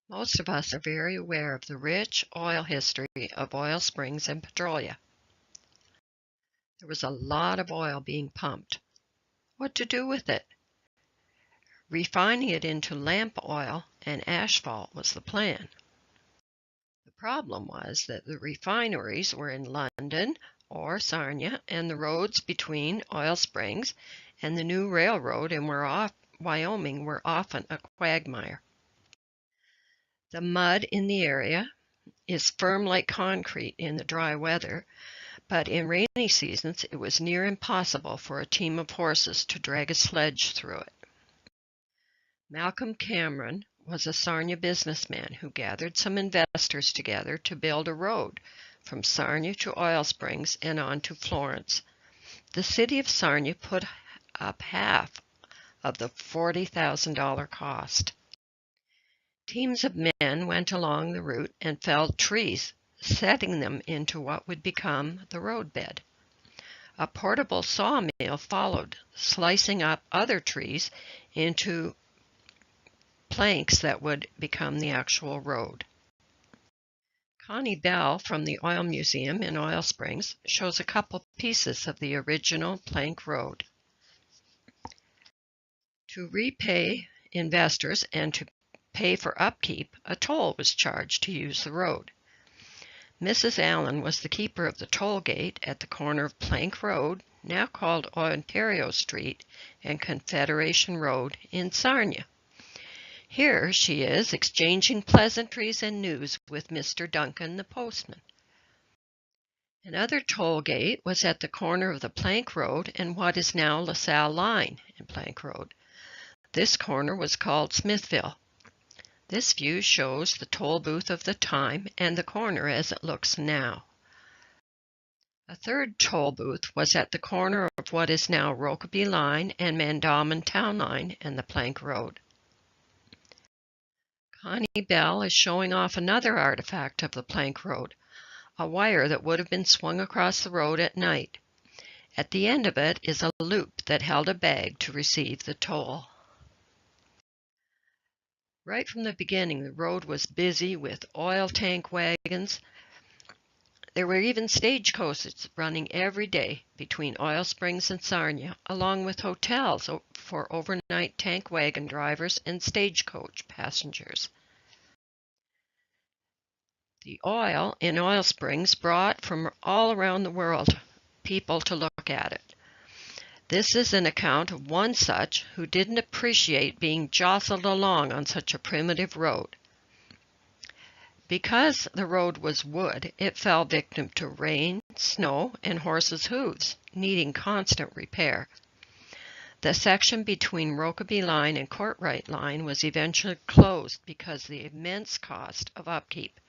Most of us are very aware of the rich oil history of oil springs and petrolia. There was a lot of oil being pumped. What to do with it? Refining it into lamp oil and asphalt was the plan. The problem was that the refineries were in London or Sarnia, and the roads between oil springs and the new railroad in Wyoming were often a quagmire. The mud in the area is firm like concrete in the dry weather, but in rainy seasons it was near impossible for a team of horses to drag a sledge through it. Malcolm Cameron was a Sarnia businessman who gathered some investors together to build a road from Sarnia to Oil Springs and on to Florence. The city of Sarnia put up half of the $40,000 cost. Teams of men went along the route and felled trees, setting them into what would become the roadbed. A portable sawmill followed, slicing up other trees into planks that would become the actual road. Connie Bell from the Oil Museum in Oil Springs shows a couple pieces of the original plank road. To repay investors and to pay for upkeep, a toll was charged to use the road. Mrs. Allen was the keeper of the toll gate at the corner of Plank Road, now called Ontario Street, and Confederation Road in Sarnia. Here she is, exchanging pleasantries and news with Mr. Duncan, the postman. Another toll gate was at the corner of the Plank Road and what is now LaSalle Line and Plank Road. This corner was called Smithville. This view shows the toll booth of the time and the corner as it looks now. A third toll booth was at the corner of what is now Rokeby Line and Mandamin Town Line and the Plank Road. Connie Bell is showing off another artifact of the Plank Road, a wire that would have been swung across the road at night. At the end of it is a loop that held a bag to receive the toll. Right from the beginning, the road was busy with oil tank wagons. There were even stagecoaches running every day between Oil Springs and Sarnia, along with hotels for overnight tank wagon drivers and stagecoach passengers. The oil in Oil Springs brought from all around the world people to look at it. This is an account of one such who didn't appreciate being jostled along on such a primitive road. Because the road was wood, it fell victim to rain, snow, and horses' hooves, needing constant repair. The section between Rokeby Line and Courtright Line was eventually closed because of the immense cost of upkeep.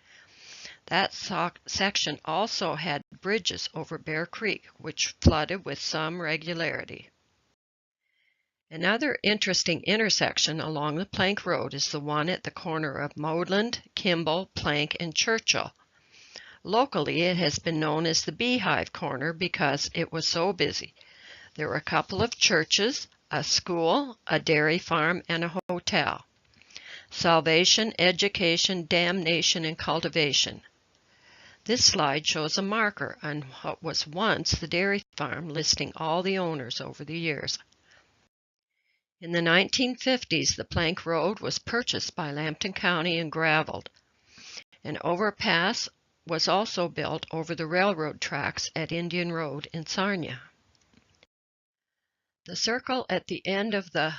That section also had bridges over Bear Creek, which flooded with some regularity. Another interesting intersection along the Plank Road is the one at the corner of Modeland, Kimball, Plank, and Churchill. Locally, it has been known as the Beehive Corner because it was so busy. There were a couple of churches, a school, a dairy farm, and a hotel. Salvation, education, damnation, and cultivation. This slide shows a marker on what was once the dairy farm, listing all the owners over the years. In the 1950s, the Plank Road was purchased by Lambton County and graveled. An overpass was also built over the railroad tracks at Indian Road in Sarnia. The circle at the end of the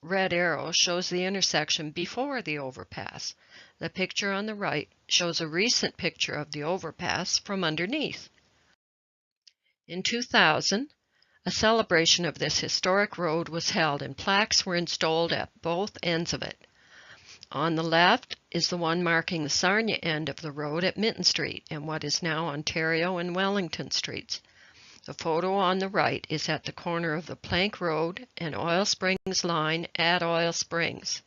red arrow shows the intersection before the overpass. The picture on the right shows a recent picture of the overpass from underneath. In 2000, a celebration of this historic road was held and plaques were installed at both ends of it. On the left is the one marking the Sarnia end of the road at Minton Street and what is now Ontario and Wellington Streets. The photo on the right is at the corner of the Plank Road and Oil Springs Line at Oil Springs.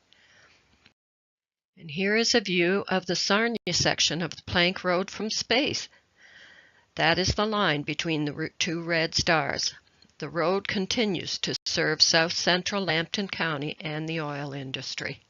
And here is a view of the Sarnia section of the Plank Road from space. That is the line between the two red stars. The road continues to serve south central Lambton County and the oil industry.